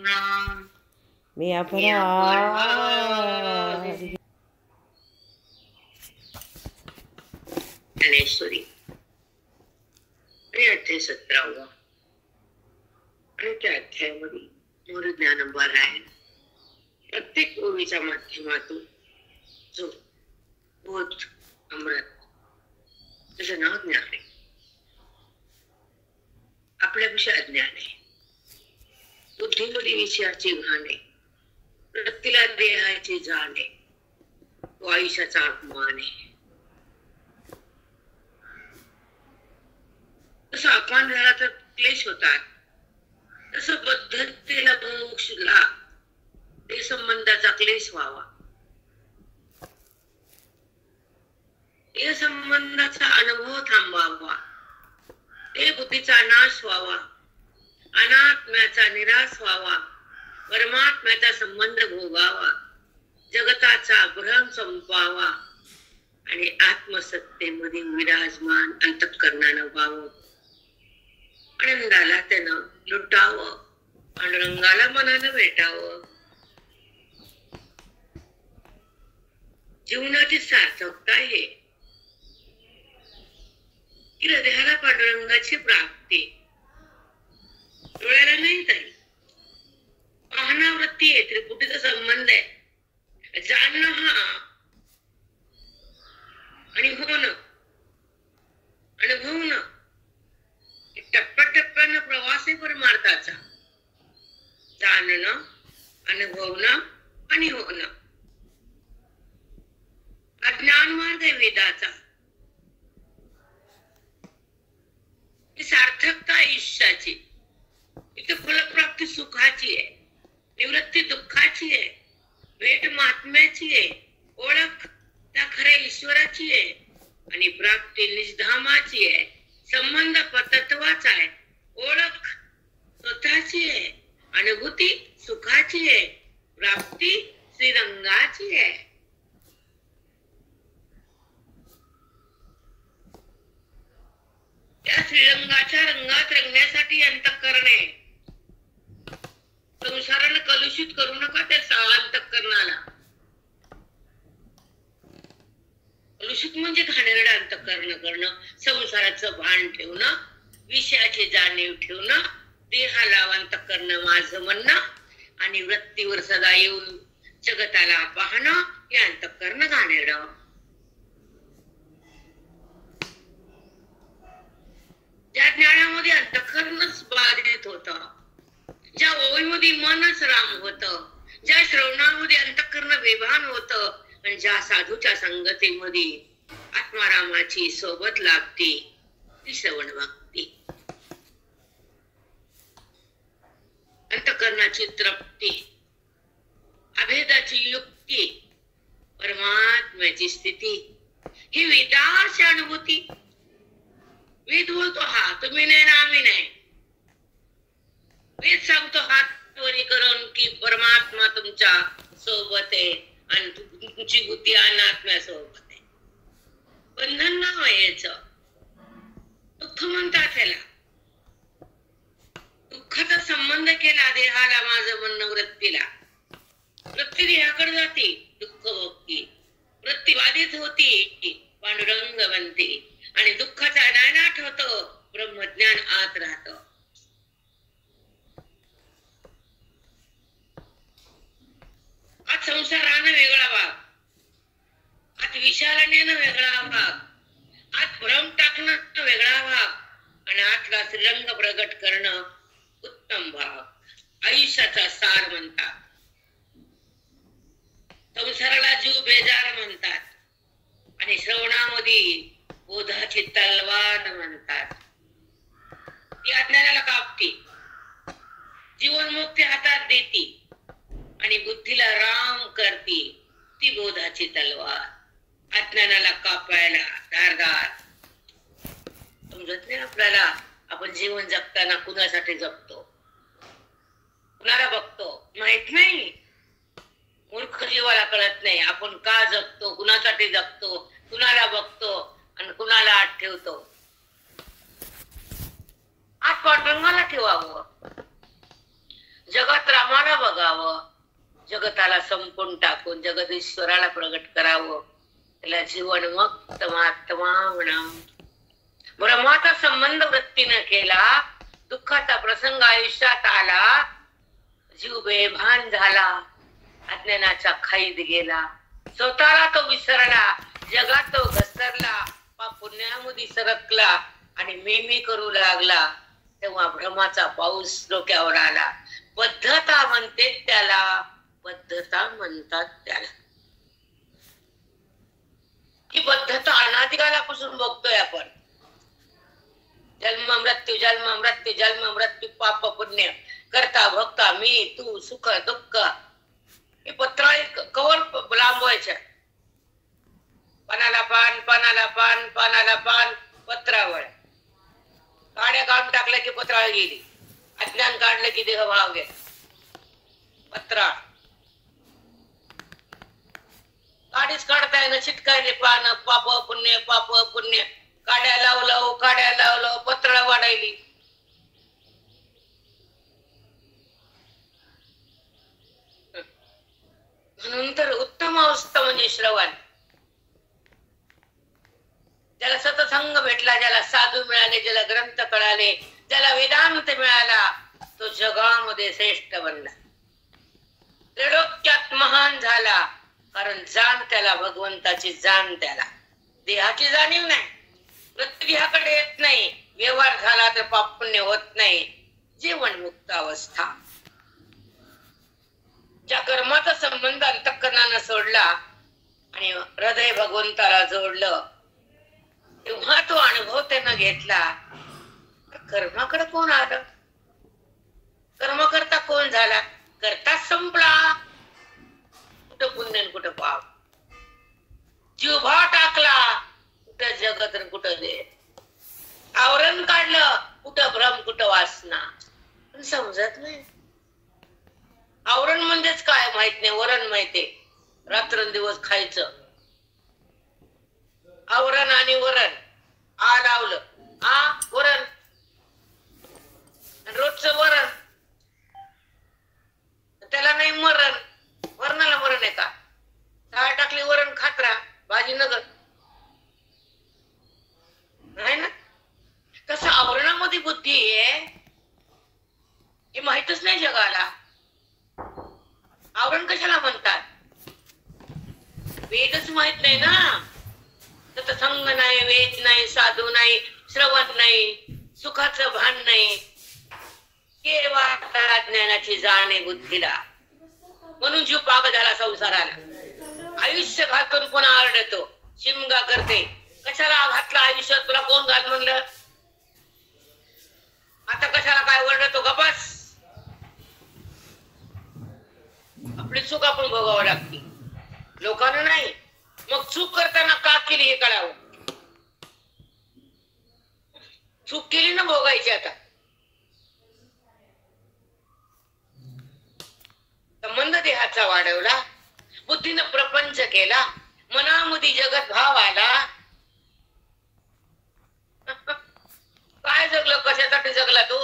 मी अपराध ज्ञानेश्वरी आणि अध्याय 17 आणि त्या अध्यायामध्ये मूळ ज्ञानंबर आहे. प्रत्येक ओळीच्या माध्यमातून जो बोध अमृत त्याचं नाव ज्ञान आहे. आपल्याविषयी अज्ञान आहे, बुद्धीमध्ये विषयाची घाण आहे, प्रत्येला देहाची जाण आहे, तो आयुष्याचा अपमान आहे. तसं अपमान झाला तर क्लेश होतात, तसं बद्धतेला मोक्षला ते संबंधाचा क्लेश व्हावा, या संबंधाचा अनुभव थांबावा, ते बुद्धीचा नाश व्हावा, अनात्म्याचा निराश व्हावा, परमात्म्याचा संबंध भोगावा, जगताचा भ्रम संपवावा आणि आत्मसत्तेमध्ये विराजमान अंतःकरणानं व्हावं. आनंदाला त्यानं लुटावं, पांडुरंगाला मनानं भेटावं. जीवनाची सार्थकता आहे की हृदयाला पांडुरंगाची प्राप्ती. डोळ्याला नाही ताई, पाहनावृत्ती आहे, त्रिपुटीचा संबंध आहे. जाणणं हा आणि होणं, अनुभवणं, टप्प्याटप्प्यानं प्रवास आहे परमार्थाचा. जाणणं, अनुभवणं आणि होणं अज्ञान मार्ग आहे वेदाचा. सार्थकता आयुष्याची, इथे फलप्राप्ती सुखाची आहे, निवृत्ती दुःखाची आहे, भेट महात्म्याची आहे, ओळख त्या खऱ्या ईश्वराची आहे आणि प्राप्ती निजधामाची आहे. संबंध तत्वाचा आहे, ओळख स्वतःची आहे, अनुभूती सुखाची आहे, प्राप्ती श्रीरंगाची आहे. त्या श्रीरंगाच्या रंगात रंगण्यासाठी अंतःकरण आहे. संसाराला कलुषित करू नका त्या अंतःकरणाला. कलुषित म्हणजे घाणेरडं अंतःकरण करणं, संसाराचं भान ठेवणं, विषयाची जाणीव ठेवणं, देहाला अंतःकरण माझं म्हणणं आणि वृत्तीवर सदा येऊन जगताला पाहणं, हे अंतःकरण घाणेरडं. ज्या ज्ञानामध्ये अंतःकरणच बाधित होत, ज्या ओळीमध्ये मनच राम होत, ज्या श्रवणामध्ये अंतःकरण बेभान होत आणि ज्या साधूच्या संगतीमध्ये आत्मारामाची सोबत लागते, ती श्रवण भक्ती. अंतःकरणाची तृप्ती, अभेदाची युक्ती, परमात्म्याची स्थिती, ही वेदाची अनुभूती. वेद बोलतो हा तुम्ही नाही ना आम्ही नाही. वेद सांगतो हात वरी करून की परमात्मा तुमच्या सोबत आहे आणि तुमची बुद्धी अनात्म्या सोबत आहे. बंधन नाव आहे याचं, दुःख म्हणतात त्याला. दुःखाचा संबंध केला देहाला माझं म्हणणं वृत्तीला. वृत्ती देहाकडे जाते, दुःख भोगती, वृत्ती बाधित होती, पांडुरंग बनते आणि दुःखाचा नायनाट होतो, ब्रह्मज्ञान आत राहत. आज संसारानं वेगळा भाग, आज विषयाला नेणं वेगळा भाग, आज भ्रम टाकणं वेगळा भाग आणि आतला श्रीरंग प्रगट करणं उत्तम भाग. आयुष्याचा सार म्हणतात, संसाराला जीव बेजार म्हणतात आणि श्रवणामध्ये बोधाची तलवार म्हणतात. ती अज्ञानाला कापते, जीवनमुक्ती हातात देती आणि बुद्धीला राम करती. ती बोधाची तलवार अज्ञानाला कापायला धारदार. समजत नाही आपल्याला, आपण जीवन जगताना कुणासाठी जगतो, कुणाला बघतो माहित नाही. मूर्ख जीवाला कळत नाही आपण का जगतो, कुणासाठी जगतो, कुणाला बघतो आणि कुणाला आत ठेवतो. आत पांडुरंगाला ठेवावं, जगात रामाला जगावं, जगताला संपून टाकून जगदीश्वराला प्रगट करावं, त्याला जीवन मुक्त महात्मा म्हणावं. ब्रह्माचा संबंध वृत्तीने केला, दुःखाचा प्रसंग आयुष्यात आला, जीव बेभान झाला, अज्ञानाच्या खाईत गेला, स्वतःला तो विसरला, जगात तो घसरला, पुण्यामध्ये सरकला आणि मी करू लागला. तेव्हा भ्रमाचा पाऊस डोक्यावर आला. बद्धता म्हणते त्याला, बद्धता म्हणतात त्याला. ही बद्धता अनादिकालापासून बघतोय आपण. जन्म मृत्यू जन्म मृत्यू जन्म मृत्यू, पाप पुण्य, करता भक्ता मी तू, सुख दुःख, हे पत्राळी कवर लांबवायच्या. पानाला पान पानाला पान पानाला पान, पत्रावळ. काड्या काढून टाकल्या की पत्राळ गेली, अज्ञान काढलं की देह भाव गेला. पत्राळ काडीच काढताय ना, चिटकायले पान, पाप पुण्य पाप पुण्य, काड्या लावलं काड्या लावलं, पत्राळ वाढायली. म्हणून तर उत्तम अवस्था म्हणजे श्रवण. ज्याला सतसंग भेटला, ज्याला साधू मिळाले, ज्याला ग्रंथ कळाले, ज्याला वेदांत मिळाला, तो जगामध्ये श्रेष्ठ बनला, त्रैलोक्यात महान झाला. कारण जाण त्याला, भगवंताची जाण त्याला, देहाची जाणीव नाही, प्रत्येकाकडे येत नाही. व्यवहार झाला तर पाप पुण्य होत नाही. जीवन मुक्त अवस्था. ज्या कर्माचा संबंध अंतःकरणानं सोडला आणि हृदय भगवंताला जोडलं, तेव्हा तो अनुभव त्यानं घेतला. कर्माकडे कोण आलं, कर्म करता कोण झाला, करता संपला. कुठं पुण्य कुठं पाप, जीवभाव टाकला, कुठं जगत कुठं दे, आवरण काढलं, कुठं भ्रम कुठं वासना. पण समजत नाही. आवरण म्हणजेच काय माहित नाही, वरण माहितीये, रात्रंदिवस खायचं. आवरण आणि वरण, आ लावलं, आ वरण, रोजचं वरण, त्याला नाही मरण. वरणाला मरण आहे का? डाळ टाकली वरण खात राहा, भाजी नगर नाही ना. तसं आवरणामध्ये बुद्धी आहे हे माहितच नाही जगाला. आवरण कशाला म्हणतात? वेदच माहित नाही ना. सत्संग नाही, वेद नाही, साधू नाही, श्रवण नाही, सुखाचं भान नाही, केवळ ज्ञानाची जाण आहे बुद्धीला. म्हणून जीव पागल झाला संसाराला. आयुष्य घालतो पुन्हा आरडतो, शिमगा करते. कशाला घातला आयुष्य, तुला कोण घाल म्हणलं? आता कशाला काय ओरडतो? गप्पस. आपली चूक आपण भोगावं लागते, लोकांना नाही. मग चूक करताना का केली हे कळावं. चूक केली ना भोगायची. आता संबंध देहाचा वाढवला, बुद्धीनं प्रपंच केला, मनामध्ये जगत भाव आला. काय जगलं, कशासाठी जगला तो?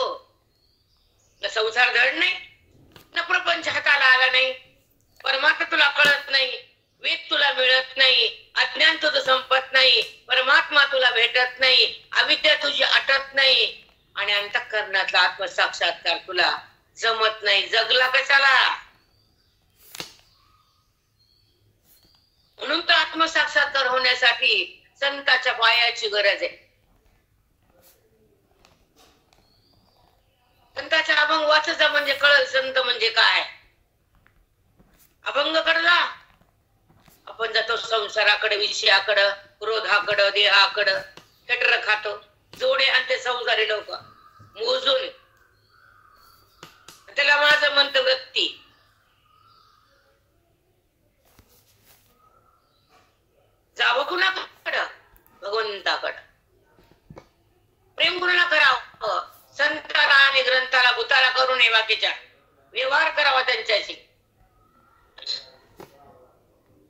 संसार धड नाही ना, प्रपंच हाताला आला नाही, परमात्मा तुला कळत नाही, वेद तुला मिळत नाही, अज्ञान तुझं संपत नाही, परमात्मा तुला भेटत नाही, अविद्या तुझी आटत नाही, आणि अंतःकरणातला आत्मसाक्षात्कार तुला जमत नाही. जगला कशाला? म्हणून तर आत्मसाक्षात्कार होण्यासाठी संताच्या पायाची गरज आहे. संताच्या अभंग वाचायचा म्हणजे कळल संत म्हणजे काय. अभंग करला आपण जातो संसाराकडे, विषयाकडं, क्रोधाकडं, देहाकडं, कटर खातो, जोडे आणते संसारी लोक मोजून. त्याला माझं म्हणत वृत्ती. जावं कुणाकडं? भगवंताकडं. प्रेम कुणाला करावं? संताला आणि ग्रंथाला भूताला करू नये, बाकीच्या व्यवहार करावा त्यांच्याशी.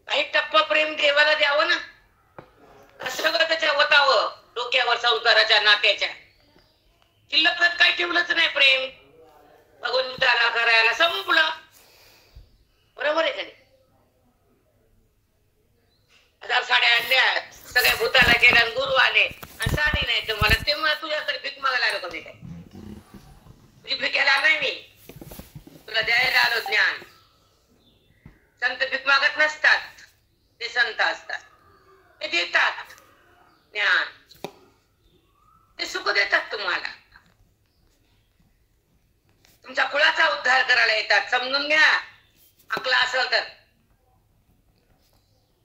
काही टप्पा प्रेम देवाला द्यावं ना. सगळं त्याच्या वतावं डोक्यावर संसाराच्या नात्याच्या. शिल्लक काही ठेवलंच नाही प्रेम. भगवंताला करायला संपलं. सगळ्या भूताला गेला आणि गुरु आले आणि साडी नाही तुम्हाला, तेव्हा तुझ्याकडे भीक मागायला आलो का मी? काय तुझी भीकेला नाही मी, तुला द्यायला आलो ज्ञान. संत भीक मागत नसतात, ते संत असतात, ते देतात ज्ञान, ते सुख देतात तुम्हाला. तुमच्या कुळाचा उद्धार करायला येतात, समजून घ्या. अकला असेल तर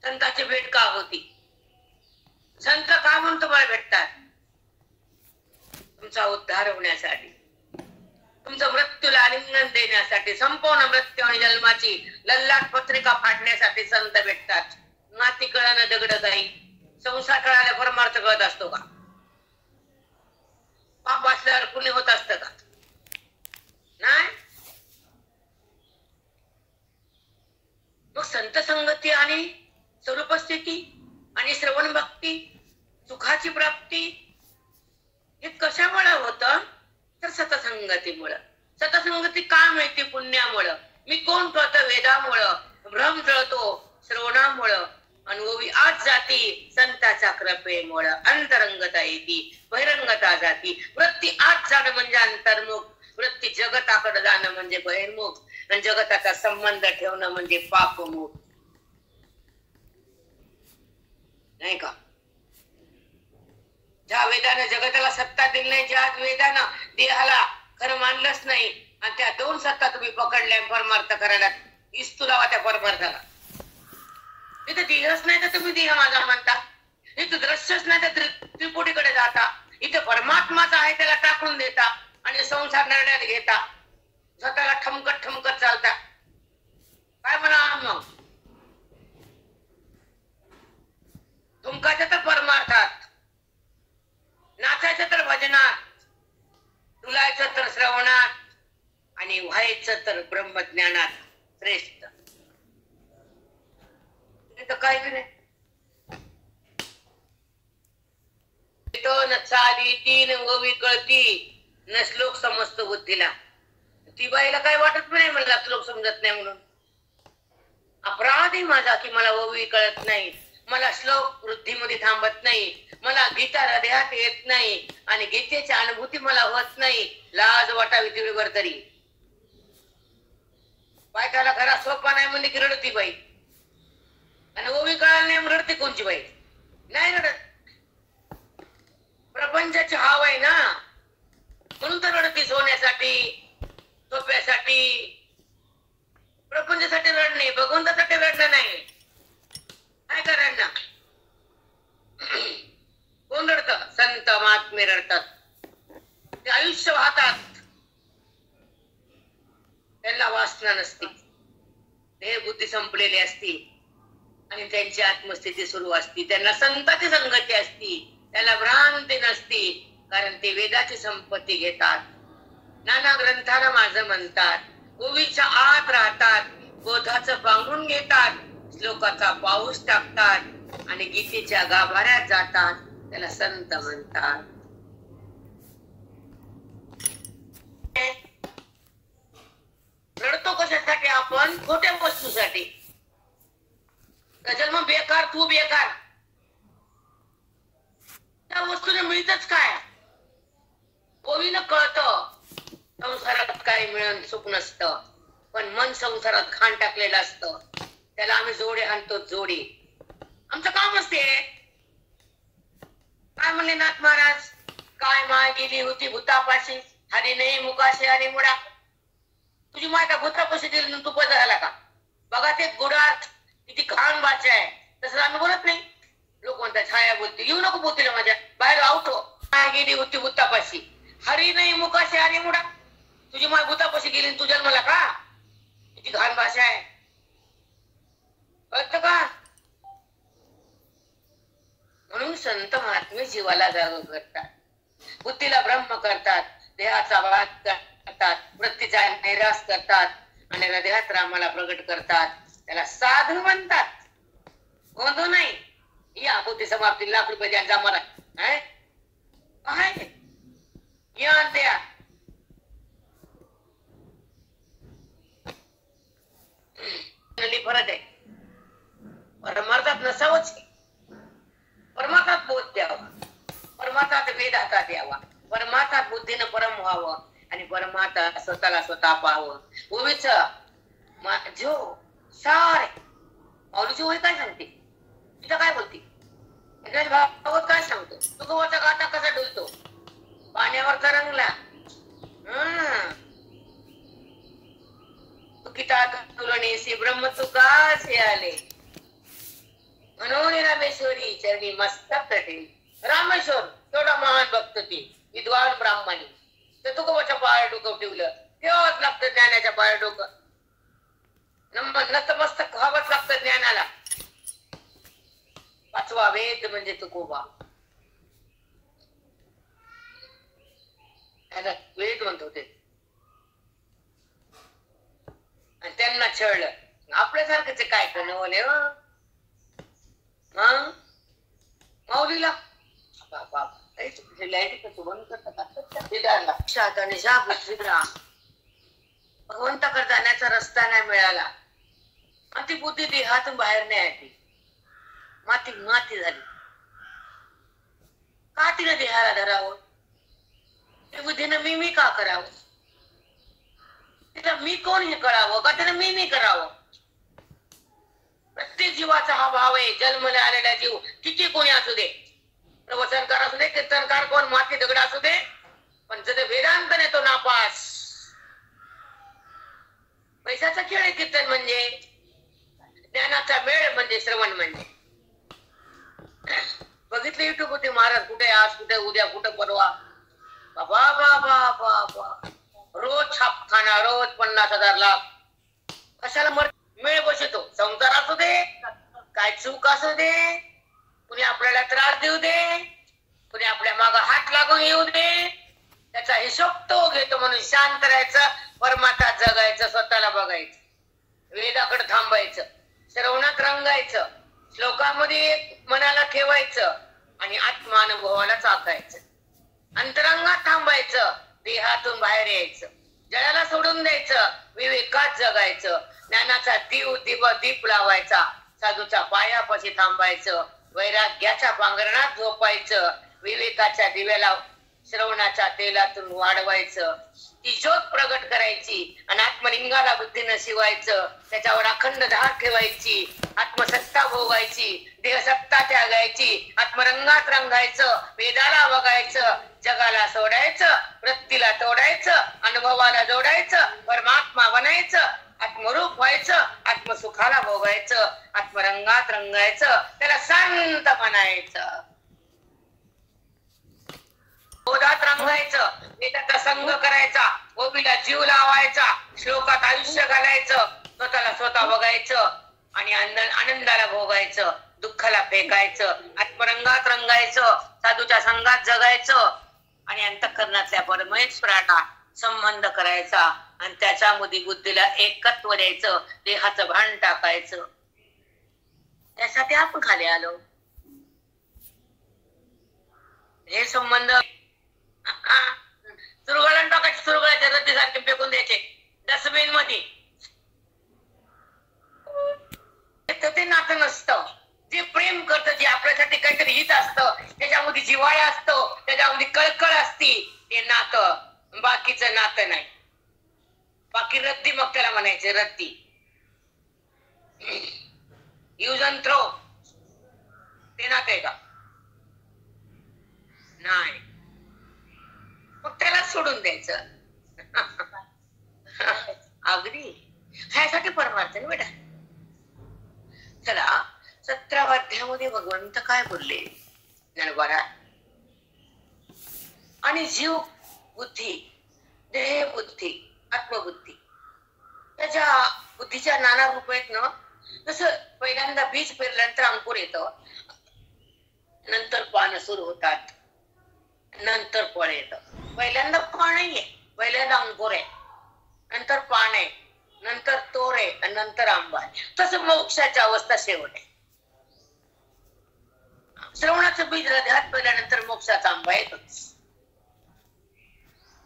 संताची भेट का होती? संत का म्हणून तुम्हाला भेटतात? तुमचा उद्धार होण्यासाठी, तुमचं मृत्यूला आलिंगन देण्यासाठी, संपूर्ण मृत्यू आणि जन्माची लल्लाट पत्रिका फाडण्यासाठी संत भेटतात. माती कळानं दगड काही, संसार कळायला परमार्थ कळत असतो का? पाप असल्यावर पुण्य होत असतं का? नाही. मग संत संगती आणि स्वरूपस्थिती आणि श्रवण भक्ती, सुखाची प्राप्ती हे कशामुळे होत? तर सतसंगतीमुळं. सतसंगती का मिळते? पुण्यामुळं. मी कोण कळतं? वेदामुळं. भ्रम टळतो श्रवणामुळं. अनुभवी आज जाती संताच्या कृपेमुळं. अंतरंगता येते, बहिरंगता जाती. वृत्ती आज जाणं म्हणजे अंतर्मुख, वृत्ती जगताकडे जाणं म्हणजे बहिर्मुख, आणि जगताचा संबंध ठेवणं म्हणजे पापमुख. नाही का? ज्या वेदानं जगताला सत्ता दिली नाही, ज्या वेदानं देहाला खरं मानलंच नाही, आणि त्या दोन सत्ता तुम्ही पकडल्या परमार्थ करायला, इस्तू लावा त्या परमार्थाला. इथं देहच नाही तर तुम्ही देह माझा म्हणता, इथं दृश्यच नाही तर त्रिपुटीकडे जाता, इथं परमात्माचा आहे त्याला टाकून देता आणि संसार निर्णयात घेता, स्वतःला ठमकत ठमकत चालता. काय म्हणा मग? थुंकायचं तर परमार्थात, नाचायचं तर भजनात, डुलायचं तर श्रवणात, आणि व्हायचं तर ब्रह्मज्ञानात. श्रेष्ठ इथं काही नाही. न चाली तीन गोवी कळती, न श्लोक समजतो बुद्धीला. ती बाईला काय वाटत नाही मला श्लोक समजत नाही म्हणून. अपराध आहे माझा की मला ओवी कळत नाही, मला श्लोक वृद्धीमध्ये थांबत नाही, मला गीता हृदयात येत नाही, आणि गीतेची अनुभूती मला होत नाही. लाज वाटावी तिळीवर तरी. बायकाला घरात सोपा नाही म्हणजे की रडती बाई, आणि ओवी कळायला नाही रडते कोणची बाई? नाही रडत. प्रपंचाची हाव आहे ना, म्हणून तर रडती. सोन्यासाठी, सोप्यासाठी, प्रपंचासाठी रडणे, भगवंतासाठी रडणं नाही. काय करायला? कोण रडत? संत महात्मे रडतात. ते आयुष्य वाहतात, त्यांना वासना नसते, देह बुद्धी संपलेली असती, आणि त्यांची आत्मस्थिती सुरू असती. त्यांना संताची संगती असती, त्याला भ्रांती नसती, कारण ते वेदाची संपत्ती घेतात, नाना ग्रंथाला माझं म्हणतात, ओवीच्या आत राहतात, बोधाचं पांघरून घेतात, श्लोकाचा पाऊस टाकतात, आणि गीतेच्या गाभाऱ्यात जातात. त्याला संत म्हणतात. रडतो कशासाठी आपण? खोट्या वस्तूसाठी. जन्म बेकार, तू बेकार, त्या वस्तूने मिळतच काय? ओवीनं कळतं संसारात काय मिळून सुख नसतं, पण मन संसारात खाण टाकलेलं असतं. त्याला आम्ही जोडे आणतो, जोडे. आमचं काम असते. काय म्हणले नाथ महाराज? काय माय गेली होती भूतापाशी, हरी नाही मुकाशी हरी मुडा. तुझी माय का भूतापाशी गेली, तू पद झाला का? बघा ते गुडात किती घाण भाषा आहे. तसं आम्ही बोलत नाही. लोक म्हणतात छाया बोलते, येऊ नको बोलतील माझ्या बाहेर आवतो. माय गेली होती भूतापाशी, हरी नाही मुकाशी हरी मुडा. तुझी माय भूतापाशी गेली, तू जन्मला का? किती घाण भाषा आहे, कळतं का? म्हणून संत महात्मे जीवाला जाग करतात, बुद्धीला ब्रह्म करतात, देहाचा वाद करतात, वृत्तीचा निराश करतात, आणि हृदयात रामाला प्रगट करतात. त्याला साधू म्हणतात, गोंधळ नाही. या बुद्धी समाप्ती लाख रुपये द्या जमा काय या द्या. फरक आहे. परमार्थात नसावंच, परमार्थ वेद हातात यावा, परमात्मा बुद्धीनं परम व्हावं आणि परमात्मा स्वतःला स्वतः पाहावं. ओवीच जो सारे माऊलीची ओवी काय सांगते, तिथं काय बोलते, भागवत काय सांगतो, तुकोबाचा गाथा कसा डुलतो पाण्यावर तरंगला. तुकिता तुलनेसी ब्रह्म तुकासे आले, म्हणून रामेश्वरी चरणी मस्तक तटे. रामेश्वर तेवढा महान भक्त ते विद्वान ब्राह्मणी, तर तुकोबाच्या पाय डोकं ठेवलं तेव्हाच लागतं ज्ञानाच्या पाय डोकं. नतमस्तक व्हावंच लागतं ज्ञानाला. पाचवा वेद म्हणजे तुकोबा, त्याला वेद म्हणत होते. आणि त्यांना छळलं. आपल्यासारखंच काय बनवले माऊलीला भगवंताकडे जाण्याचा रस्ता नाही मिळाला आणि ती बुद्धी देहातून बाहेर नाही आली, माती माती झाली. का तिने देहाला धरावं, त्या बुद्धीनं मी का करावं, तिला मी कोण हे कळावं का तिने मी करावं. प्रत्येक जीवाचा हा भाव आहे. जन्मला आलेला जीव किती कोणी असू दे, प्रवचनकार असू दे, कीर्तनकार कोण माती दगड असू दे, पण जर वेदांत तो नापास. पैशाचा खेळ आहे कीर्तन म्हणजे, ज्ञानाचा मेळ म्हणजे श्रवण म्हणजे. बघितलं युट्यूब होते महाराज कुठे आज कुठे उद्या कुठे परवा, बाबा बाबा बाबा रोज छापखाना, रोज 50,000 लाख. कशाला मेळ बसतो, संसार असू दे काय चूक असू दे, कुणी आपल्याला त्रास देऊ दे, कुणी आपल्या माग हात लागून येऊ दे, त्याचा हिशोब तो घेतो. म्हणून शांत राहायचं, परमात्मा जगायचं, स्वतःला बघायचं, वेदाकडे थांबायचं, श्रवणात रंगायचं, श्लोकामध्ये मनाला ठेवायचं आणि आत्मानुभवाला चाकायचं. अंतरंगात थांबायचं, देहातून बाहेर यायचं, जळाला सोडून द्यायचं, विवेकात जगायचं, ज्ञानाचा दीप लावायचा, साधूचा पायापाशी थांबायचं, वैराग्याच्या पांघरणात झोपायचं, विवेकाच्या दिव्याला श्रवणाच्या तेलातून वाढवायचं, ती ज्योत प्रगट करायची आणि आत्मलिंगाला बुद्धीनं शिवायचं, त्याच्यावर अखंड धार ठेवायची, आत्मसत्ता भोगायची, देहसत्ता त्यागायची, आत्मरंगात रंगायचं, वेदाला बघायचं, जगाला सोडायचं, वृत्तीला तोडायचं, अनुभवाला जोडायचं, परमात्मा बनायचं, आत्मरूप व्हायचं, आत्मसुखाला भोगायचं, आत्मरंगात रंगायचं, त्याला शांत म्हणायचं, बोधात रंगायचं, वेदाचा संग करायचा, ओबीला जीव लावायचा, श्लोकात आयुष्य घालायचं, स्वतःला स्वतः बघायचं आणि आनंदाला भोगायचं, दुःखाला फेकायचं, आत्मरंगात रंगायचं, साधूच्या संघात जगायचं आणि अंतःकरणातल्या परमेश्वराला संबंध करायचा आणि त्याच्यामध्ये बुद्धीला एकत्व द्यायचं, देहाचं भान टाकायचं. त्यासाठी आपण खाली आलो. हे संबंध सुरगळण टाकायचे, सुरगळाच्या रद्दीसारखे फेकून द्यायचे डस्टबिन मध्ये. ते नातं नसतं. जे प्रेम करतं, जे आपल्यासाठी काहीतरी हित असतं, त्याच्यामध्ये जिव्हाळा असतो, त्याच्यामध्ये कळकळ असती, ते नातं. बाकीचं नातं नाही. बाकी रद्दी, मग त्याला म्हणायचे रद्दी, यूज अँड थ्रो. ते नातं आहे का? नाही. मग त्याला सोडून द्यायचं. अगदी ह्यासाठी परमार्थ नाही बेटा. चला 17व्या अध्यायामध्ये भगवंत काय बोलले ज्ञानोबाला, आणि जीव बुद्धी, देह बुद्धी, आत्मबुद्धी, त्याच्या बुद्धीच्या नाना रूप आहेत ना. जसं पहिल्यांदा बीज पेरल्यानंतर अंकुर येतं, नंतर पानं सुरू होतात, नंतर फळ येतं. पहिल्यांदा फळ नाहीये, पहिल्यांदा अंकुर आहे, नंतर पान आहे, नंतर तोर आहे आणि नंतर आंबा आहे. तसं मोक्षाची अवस्था शेवट आहे. श्रवणाचं बीज हृदयात पेरल्यानंतर मोक्षाचा आंबा येतोच.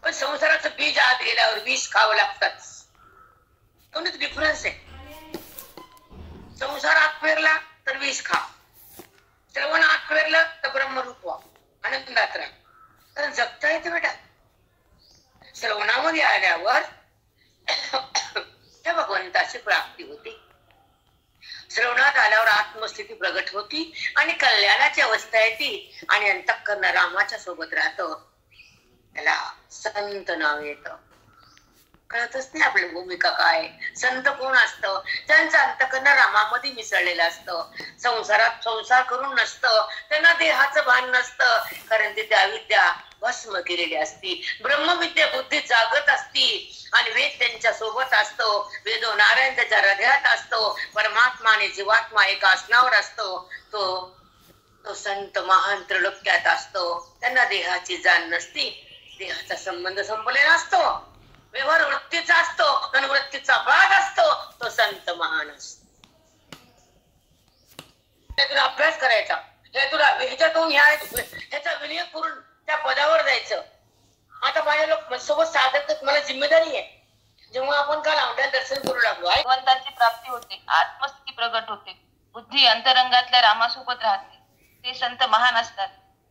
पण संसाराचं बीज आत गेल्यावर विष खावं लागतात. दोन्हीत डिफरन्स आहे. संसार आत पेरला तर विष खा, श्रवण आत पेरलं तर ब्रह्मरूप व्हा, आनंदात राहा. कारण जगता येते बेटा. श्रवणामध्ये आल्यावर त्या भगवंताची प्राप्ती होती. श्रवणात आल्यावर आत्मस्थिती प्रगट होती आणि कल्याणाची अवस्था येते आणि अंतःकरण रामाच्या सोबत राहतं. त्याला संत नाव येतं. कळतच नाही आपली भूमिका काय. संत कोण असतं? त्यांचं अंतःकरण रामामध्ये मिसळलेलं असतं. संसारात संसार करून नसतं. त्यांना देहाचं भान नसतं. कारण तिथे अविद्या भस्म केलेली असती. ब्रह्मविद्या बुद्धी जागत असती आणि वेद त्यांच्या सोबत असतो. वेदो नारायण त्याच्या हृदयात असतो. परमात्मा आणि जीवात्मा एका आसनावर असतो. तो संत महान त्रिलोक्यात असतो. त्यांना देहाची जाण नसती. देहाचा संबंध संपलेला असतो. व्यवहार वृत्तीचा असतो. वृत्तीचा भाग असतो. तो संत महान असतो. तुला अभ्यास करायचा. हे तुला ह्याच्यातून ह्याचा विनियोग करून त्या पदावर जायचं. आता माझ्या लोक सोबत साधक मला जिम्मेदारी आहे. जेव्हा आपण काल औंढ्यात दर्शन करू लागलो भगवंताची प्राप्ती होते. आत्मस्थिती प्रगट होते. बुद्धी अंतरंगातल्या रामासोबत राहते. ते संत महान असतात.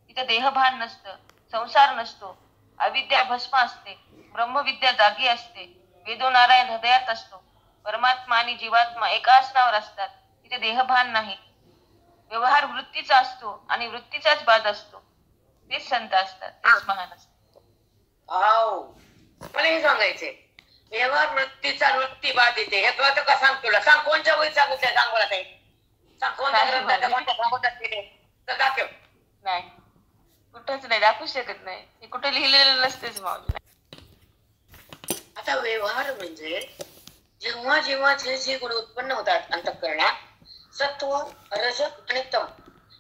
तिथे देहभान नसतं. संसार नसतो. अविद्या भस्म असते. ब्रह्मविद्या जागी असते. वेदो नारायण हृदयात असतो. परमात्मा आणि जीवात्मा एका आसनावर असतात. तिथे देहभान नाही. व्यवहार वृत्तीचा असतो आणि वृत्तीचाच बाद असतो. तेच संत असतात. तेच महान असतात. मला हे सांगायचंय. व्यवहार वृत्तीचा वृत्ती बाद येते. हे कळतं का? सांग तुला. सांग कोणच्या वही सांगितलंय? सांग मला काही. सांग कोणत्या ग्रंथात दाखव. नाही, कुठंच नाही दाखवू शकत नाही. हे कुठे लिहिलेलं नसतेच माऊली. आता व्यवहार म्हणजे जेव्हा जेव्हा जे जे गुण उत्पन्न होतात अंतःकरणात, सत्व रजक आणि तम,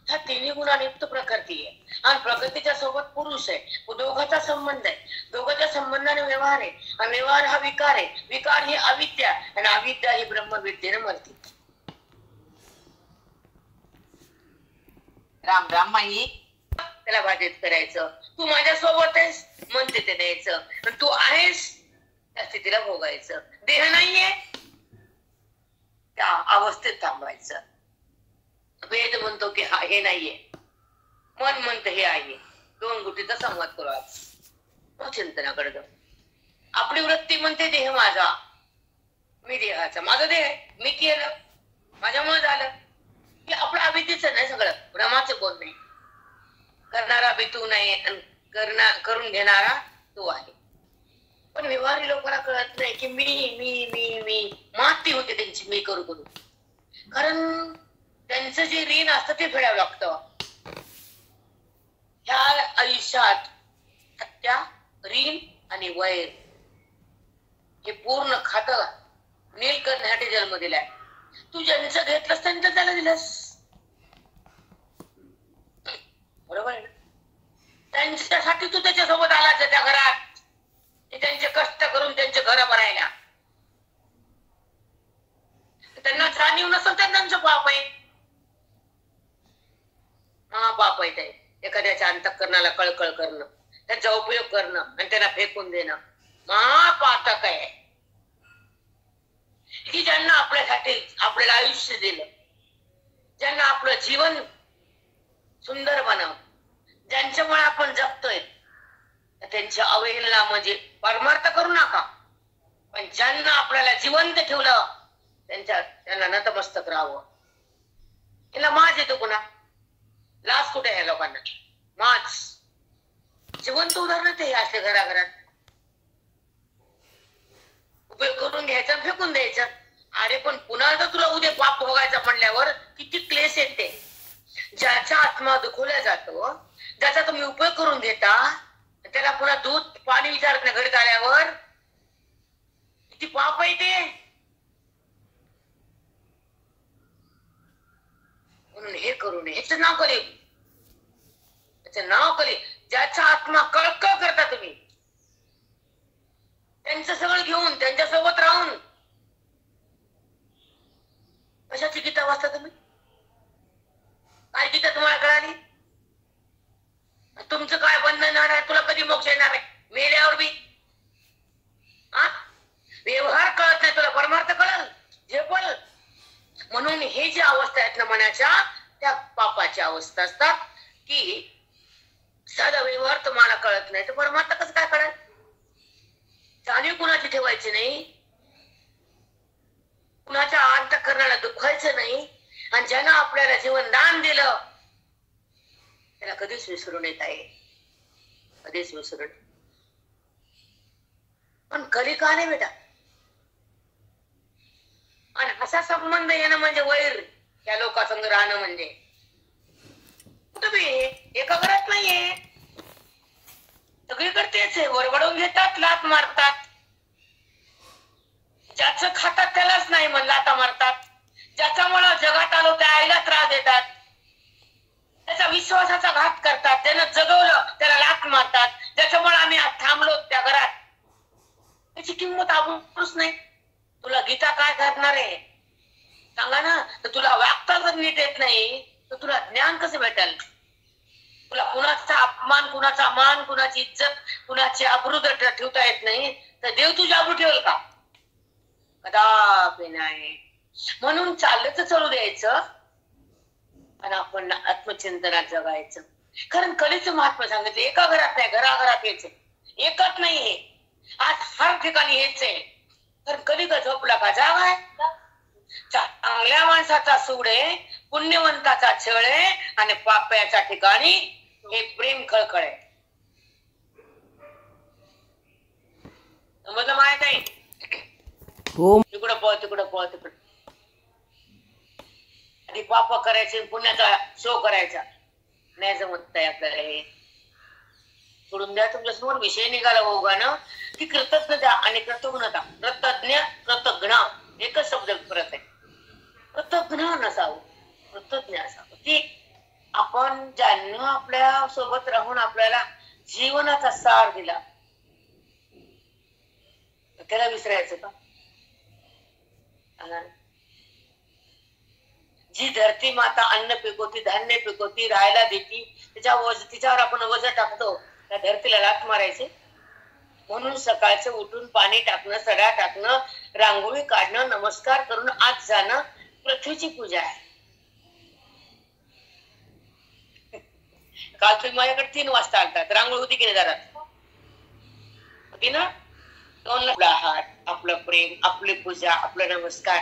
ह्या तिन्ही गुणांनी युक्त प्रकृती आहे. आणि प्रकृतीच्या सोबत पुरुष आहे. दोघांचा संबंध आहे. दोघांच्या संबंधाने व्यवहार आहे. आणि व्यवहार हा विकार आहे. विकार ही अविद्या आणि अविद्या ही ब्रह्मविद्येने मरते. राम राम माई. त्याला बाधित करायचं. तू माझ्या सोबत आहेस म्हणते ते द्यायचं. तू आहेस त्या स्थितीला भोगायचं. देह नाहीये त्या अवस्थेत थांबायचं. वेद म्हणतो की हा हे नाहीये. मन म्हणतं हे आहे. दोन गोष्टीचा संवाद करू आपण. चिंतनाकडे जाऊ. आपली वृत्ती म्हणते देह माझा, मी देहाचा, माझा देह आहे, मी केलं, माझ्यामुळे झालं. हे आपलं अविद्येच नाही सगळं. भ्रमाचं बोल नाही. करणारा बी तू नाही आणि करून घेणारा तू आहे. पण व्यवहारी लोकांना कळत नाही की मी मी मी मी माती होते त्यांची मी करू करू. कारण त्यांचं जे ऋण असतं ते फेडावं लागतं. ह्या आयुष्यात हत्या, ऋण आणि वैर हे पूर्ण खातं नील करण्यासाठी जन्म दिलाय. तू ज्यांचं घेतलंस त्यांचं त्याला दिलंस. बरोबर आहे ना? त्यांच्यासाठी तू त्याच्यासोबत आलास त्या घरात. त्यांचे कष्ट करून त्यांचे घर भरायला. त्यांना जाणीव नसेल तर त्यांचं पाप आहे. पाप आहे ते. एखाद्याच्या अंतःकरणाला कळकळ करणं, त्याचा उपयोग करणं आणि त्यांना फेकून देणं महापातक आहे. की ज्यांना आपल्यासाठी आपल्याला आयुष्य दिलं, ज्यांना आपलं जीवन सुंदर बनवलं, ज्यांच्यामुळे आपण जगतोय, त्यांच्या अवहेलना म्हणजे परमार्थ करू नका. पण ज्यांना आपल्याला जिवंत ठेवलं त्यांना नतमस्तक राहावं. याला माज येतो पुन्हा. लाज कुठे आहे लोकांना? माज. जिवंत उदाहरण ते असले घराघरात. उपयोग करून घ्यायचा फेकून द्यायचं. अरे पण पुन्हा जर तुला उद्या पाप भोगायचा म्हणल्यावर किती क्लेश येते. ज्याचा आत्मा दुखवला जातो, ज्याचा तुम्ही उपयोग करून घेता, त्याला पुन्हा दूध पाणी विचारत नाही घडीत आल्यावर, किती पाप आहे ते. म्हणून हे करू नये. ह्याचं नाव कली. ह्याचं नाव कली. ज्याचा आत्मा कळकळ करता तुम्ही, त्यांचं सगळं घेऊन त्यांच्या सोबत राहून कशाची गीता वाचता तुम्ही? काय गीता तुम्हाला कळाली? तुमचं काय बंधन आहे? तुला कधी मोक्ष येणार आहे? मेल्यावर बी व्यवहार कळत नाही तुला, परमार्थ कळल झेपल. म्हणून हे जे अवस्था आहेत ना मनाच्या, त्या पापाच्या अवस्था असतात. की साधा व्यवहार तुम्हाला कळत नाही तर परमात्मा कसं काय कळत? जाणीव कुणाची ठेवायची नाही, कुणाच्या अंतःकरणाला दुखवायचं नाही, आणि ज्यानं आपल्याला जीवन दान दिलं त्याला कधीच विसरू नये ताई, कधीच विसरू नये. पण कधी का नाही बेटा? आणि असा संबंध येणं म्हणजे वैर, या लोकांसंग राहणं म्हणजे तुम्ही एका घरात नाहीये, सगळीकडे तेच आहे. वरवडून घेतात, लात मारतात, ज्याचं खातात त्यालाच नाही म्हणून लाता मारतात, ज्याच्यामुळे जगात आलो त्या आईला त्रास देतात, त्याचा विश्वासाचा घात करतात, त्यानं जगवलं त्याला लात मारतात, ज्याच्यामुळे आम्ही आज थांबलो त्या घरात, त्याची किंमत आपणच नाही. तुला गीता काय करणार आहे सांगा ना? तर तुला वागता जर नीट येत नाही तर तुला ज्ञान कसं भेटेल? तुला कुणाचा अपमान, कुणाचा मान, कुणाची इज्जत, कुणाची आबरू ठेवता येत नाही तर देव तुझी आबरू ठेवल का? कदापि नाही. म्हणून चाललं तर चालू द्यायचं आणि आपण आत्मचिंतनात जगायचं. कारण कलेचं महत्व सांगितलं. एका घरात नाही, घराघरात यायचं. एकच नाही हे, आज हर ठिकाणी हेच आहे. तर कधी का झोपला का जाग आहे. चांगल्या माणसाचा सूड आहे, पुण्यवंताचा छळ आहे, आणि पाप्याच्या ठिकाणी हे प्रेम खळखळ आहे. समजलं माहित आहे? तिकडं पळ, तिकडं पळ, तिकडं. आधी पाप करायचे, पुण्याचा शो करायचा नाही जमत आहे आपल्याला. हे सोडून द्या. तुमच्या समोर विषय निघाला ओघानं की कृतज्ञता आणि कृतज्ञता. कृतज्ञ कृतज्ञ एकच शब्द परत आहे. कृतज्ञ नसावं, कृतज्ञ असावं की आपण ज्यांना आपल्या सोबत राहून आपल्याला जीवनाचा सार दिला त्याला विसरायचं का? जी धरती माता अन्न पिकवती, धान्य पिकवती, राहायला देती, तिच्यावर आपण वजन टाकतो, त्या धरतीला लाथ मारायचे? म्हणून सकाळचं उठून पाणी टाकणं, सडा टाकणं, रांगोळी काढणं, नमस्कार करून आज जाणं पृथ्वीची पूजा आहे. काल तुम्ही माझ्याकडे 3 वाजता आलतात, रांगोळी होती की नाही दारात? होती ना? 2 आपला हात, आपलं प्रेम, आपली पूजा, आपलं नमस्कार.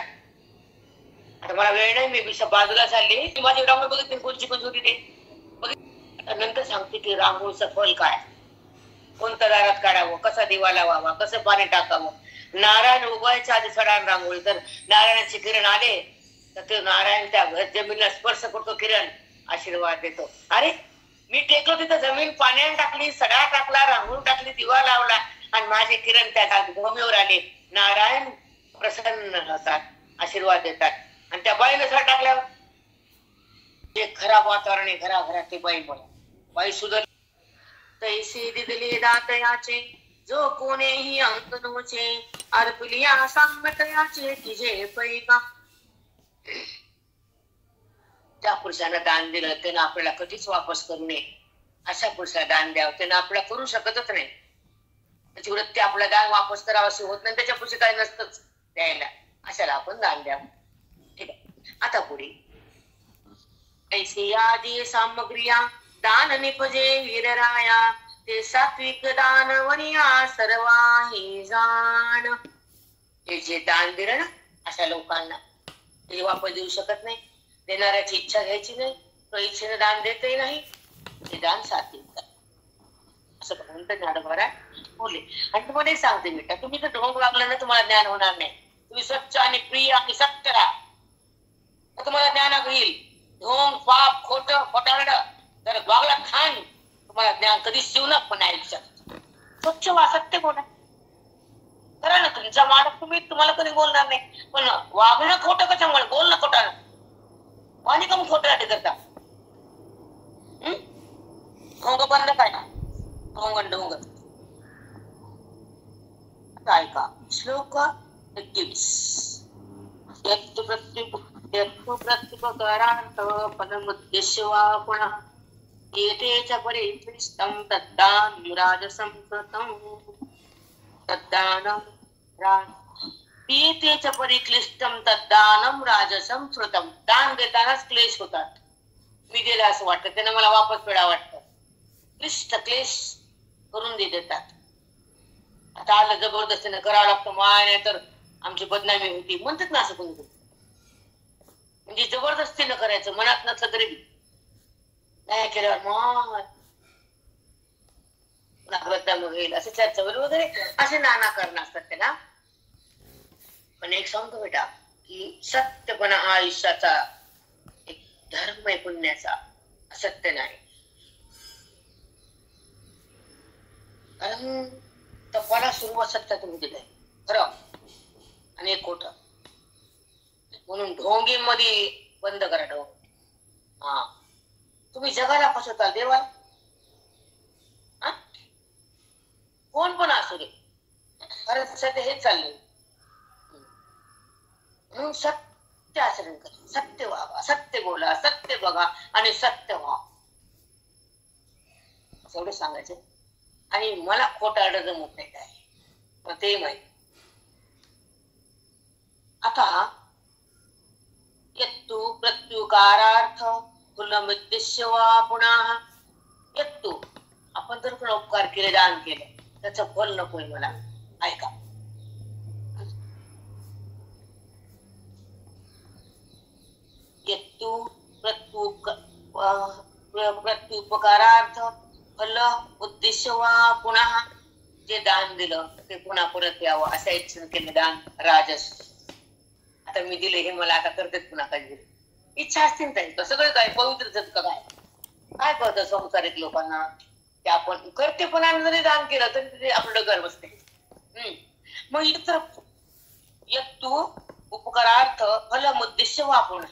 आता मला वेळ नाही, मी बाजूला चालली, माझी रांगोळी बघितली कोणची कोणची होती ते बघितली. नंतर सांगते की रांगोळीचं फल काय, कोणत्या दारात काढावं, कसा दिवा लावावा, कसं पाणी टाकावं. नारायण उगवायच्या आधी सडा रांगोळी, तर नारायणाचे किरण आले तर ते नारायण त्या जमिनीला स्पर्श करतो, किरण आशीर्वाद देतो. अरे मी टेकलो तिथं, जमीन पाण्याने टाकली, सडा टाकला, रांगोळी टाकली, दिवा लावला, आणि माझे किरण त्या भूमीवर आले. नारायण प्रसन्न होतात, आशीर्वाद देतात. आणि त्या बाईने सडा टाकल्यावर जे खराब वातावरण आहे घराघरात ते बाई बोला, बाई सुधर तैसे दिदले दातयाचे, जो कोणेही अंत नोचे, अर्पलिया सांगतयाचे तिजे पैका. त्या पुरुषानं दान दिलं त्यानं आपल्याला कधीच वापस करू नये. अशा पुरुषाला दान द्यावं, त्यानं आपल्याला करू शकतच नाही. त्याची वृत्ती आपलं दान वापस करावं अशी होत नाही, त्याच्या पुढे काही नसतंच द्यायला. अशाला आपण दान द्यावं. ठीक आहे, आता पुढे ऐसी आदी सामग्रिया दान निपजे वीरराया, ते सात्विक दान वनिया सर्वाही जाण. हे जे दान दिलं ना अशा लोकांना ते वापस देऊ शकत नाही. देणाऱ्याची इच्छा घ्यायची नाही, तो इच्छेने दान देतही नाही. हे दान सात्विक असं म्हणतात ज्ञानोबा बोलले. आणि तुम्हाला एक सांगते बेटा, तुम्ही जर ढोंग लागलं ना तुम्हाला ज्ञान होणार नाही. तुम्ही स्वच्छ आणि प्रिय आणि सत्य राहा, तुम्हाला ज्ञान होईल. ढोंग, पाप, खोट, खोटारड जर वागला खान तुम्हाला ज्ञान कधीच शिवणार पण नाही. स्वच्छ वा, सत्य बोला करा ना. तुमचा माणूस तुम्हाला कधी बोलणार नाही, पण वागणं खोटं कशामुळे, बोलणं खोटानं आणि कमी खोटं करता. ढोंग बंद काय ना, ढोंग ढोंग काय का. श्लोक 21. प्रत्युपकारार्थ फलमुद्देश्य वा पुनः एतेच परिक्लिष्टं तद्दानं राजसं कृतं. तद्दानं एतेच परिक्लिष्टं तद्दानं राजसं कृतं. दान देतानाच क्लेश होतात. मी दिलं असं वाटतं, त्यानं मला वापस फेडा वाटतं. क्लिष्ट क्लेश करून देतात. आता आलं जबरदस्तीने करावं लागतं माय, नाही तर आमची बदनामी होती म्हणतात ना असं कोणी. म्हणजे जबरदस्तीनं करायचं, मनात नसलं तरी नाही केल्यावर माय बदनामी होईल असं चर्चा होईल वगैरे असे नाना कारण असतात त्याला. पण एक सांगतो बेटा की सत्यपणा हा आयुष्याचा एक धर्म आहे, पुण्याचा, असत्य नाही. कारण तपाला सुरुवात सत्यातून दिलंय, खरं आणि एक खोटं. म्हणून ढोंगीमध्ये बंद करा ढोंग. हा, तुम्ही जगाला फसवता देवा, कोण पण असू दे, खरं सध्या हेच चाललंय. म्हणून सत्य आचरण करा, सत्य व्हावा, सत्य बोला, सत्य बघा आणि सत्य व्हा, एवढं सांगायचं. आणि मला खोटा आडर जमत नाही काय, मग ते माहिती. आता यत्तु प्रत्युकारार्थ फुलमुद्दिश्य वा पुन्हा. यत्तु आपण जर कोण उपकार केले, दान केले, त्याचं फल नकोय मला. ऐका, यत्तु प्रत्युपकारार्थ फल उद्देश्य वा पुन्हा. जे दान दिलं ते पुन्हा परत यावं अशा इच्छेने केलं दान राजस. आता मी दिले हे मला आता करतेच पुन्हा काही इच्छा असते ना, सगळं काय पवित्रच का काय, काय कळतं संसारिक लोकांना ते आपण करते पण जरी दान केलं तरी ते आपलं घर बसते. मग इतर यत्तु उपकारार्थ फलमुद्दिश्य वा पुन्हा.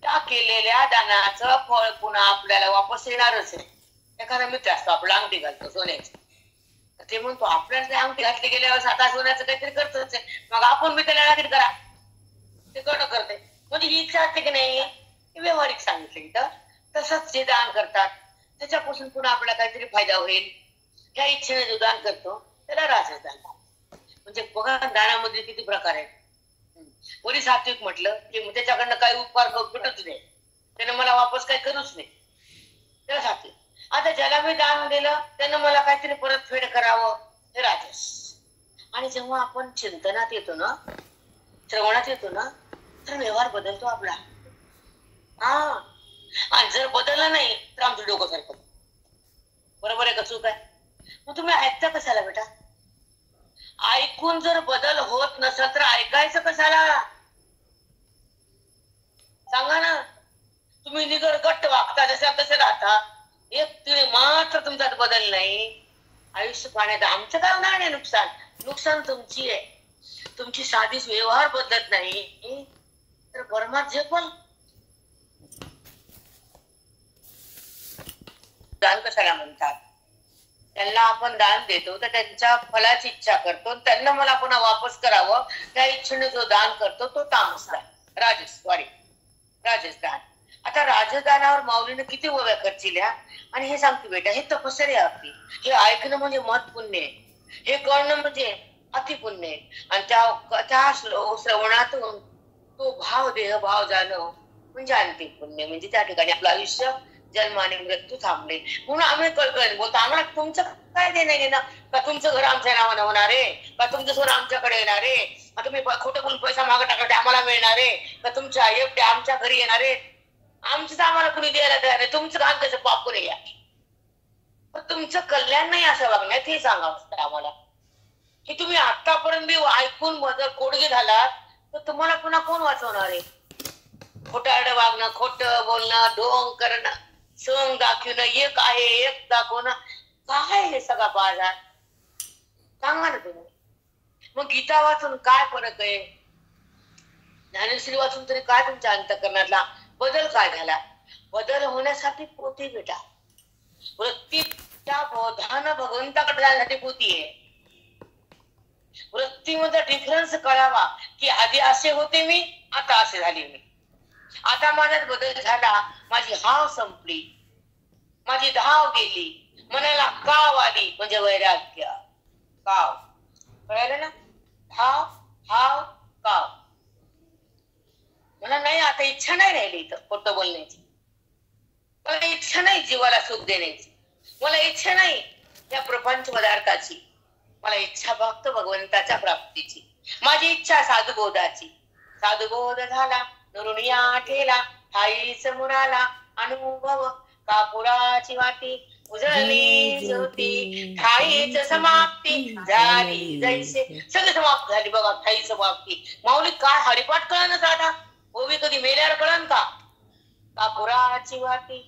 त्या केलेल्या दानाचं फळ पुन्हा आपल्याला वापस येणारच आहे. एखादा मित्र असतो आपला अंगठी घालतो सोन्याची, ते म्हणतो आपल्याला अंगठी घातली गेल्यावर आता सोन्याचं काहीतरी करतोच आहे, मग आपण मी त्याला काहीतरी करा, ते कडं करते. म्हणजे ही इच्छा असते की नाही, व्यवहारिक सांगितलं इथं. तसंच जे दान करतात त्याच्यापासून पुन्हा आपल्याला काहीतरी फायदा होईल या इच्छेने जो दान करतो त्याला राजस दान. म्हणजे बघा दानामध्ये किती प्रकार आहेत. वरी सात्विक म्हटलं की त्याच्याकडनं काही उपकार भेटत नाही, त्याने मला वापस काही करूच नाही, त्याला सात्विक. आता ज्याला मी दान दिलं त्यानं मला काहीतरी परतफेड करावं, हे राजस. आणि जेव्हा आपण चिंतनात येतो ना, श्रवणात येतो ना, तर व्यवहार बदलतो आपला. आणि जर बदलला नाही तर आमचं डोकं सारखं. बरोबर आहे का चूक आहे? मग तुम्ही ऐकता कशाला बेटा? ऐकून जर बदल होत नसेल तर ऐकायचं कशाला? सांगा ना. तुम्ही निगरगट्ट वागता, जशा तसे राहता, एक तिने मात्र तुमच्यात बदल नाही, आयुष्य पाण्यात आमचं काय होणार नाही नुकसान. नुकसान तुमची आहे. तुमची साधीच व्यवहार बदलत नाही तर परमात जे पण दान कशाला म्हणतात? त्यांना आपण दान देतो तर त्यांच्या फलाची इच्छा करतो, त्यांना मला पुन्हा वापस करावं त्या इच्छेने जो दान करतो तो तामसदान, राजसदान. आता राजदानावर माऊलीने किती ओव्या खर्चिल्या. आणि हे सांगते बेटा, हे तपश्चर्या आपली. हे ऐकणं म्हणजे महत्पुण्य आहे, हे कळणं म्हणजे अतिपुण्य आहे. आणि त्या श्रवणातून तो भाव देहभाव जाणं म्हणजे अंतिम पुण्य. म्हणजे त्या ठिकाणी आपलं आयुष्य जन्म आणि मृत्यू थांबले. म्हणून आम्ही कळकळीने बोलतो, आम्हाला तुमचं काय देणं घेणं का? तुमचं घर आमच्या नावानं होणार आहे का? तुमचं सोनं आमच्याकडे येणार आहे का? तुम्ही खोटं बोलून पैसा मागं टाकला आम्हाला मिळणार आहे का? तुमच्या एकटे आमच्या घरी येणार आहे? आमचंच आम्हाला कुणी द्यायला तयार आहे. तुमचं काम त्याचं पाप करू या, तुमचं कल्याण नाही असं वागण्यात हे सांगावं आम्हाला. की तुम्ही आतापर्यंत ऐकून बदल कोडगे झालात तर तुम्हाला पुन्हा कोण वाचवणार आहे? खोटारडं वागणं, खोटं बोलणं, ढोंग करणं, सोंग दाखवणं, एक आहे एक दाखवणं, काय हे सगळा बाजार? सांगा ना तुम्ही. मग गीता वाचून काय फरक आहे? ज्ञानेश्वरी वाचून तरी काय तुमच्या अंतःकरणातला बदल काय झाला? बदल होण्यासाठी पोथी बेटा, वृत्तीच्या बोधानं भगवंताकडे जाण्यासाठी पोथी आहे. वृत्तीमध्ये डिफरन्स कळावा की आधी असे होते मी, आता असे झाले मी. आता माझ्यात बदल झाला, माझी हाव संपली, माझी धाव गेली, मनाला काव आली म्हणजे वैराग्य. काव कळालं ना? धाव हाव काव. मला नाही आता इच्छा नाही राहिली इथं खोटं बोलण्याची, इच्छा नाही जीवाला सुख देण्याची. मला इच्छा नाही या प्रपंच पदार्थाची, मला इच्छा फक्त भगवंताच्या प्राप्तीची. माझी इच्छा साधुबोधाची. साधुबोध झाला नरुनिया ठेला, ठाईच मुराला अनुभव कापुराची वाती, उजळली ज्योती ठाईच समाप्ती झाली जैसे. सगळं समाप्त झाली बघा, ठाई समाप्ती. माऊली काय हरिपाठ कळण साधा, ओवी कधी मेल्यावर कळण का? कापुराची वाती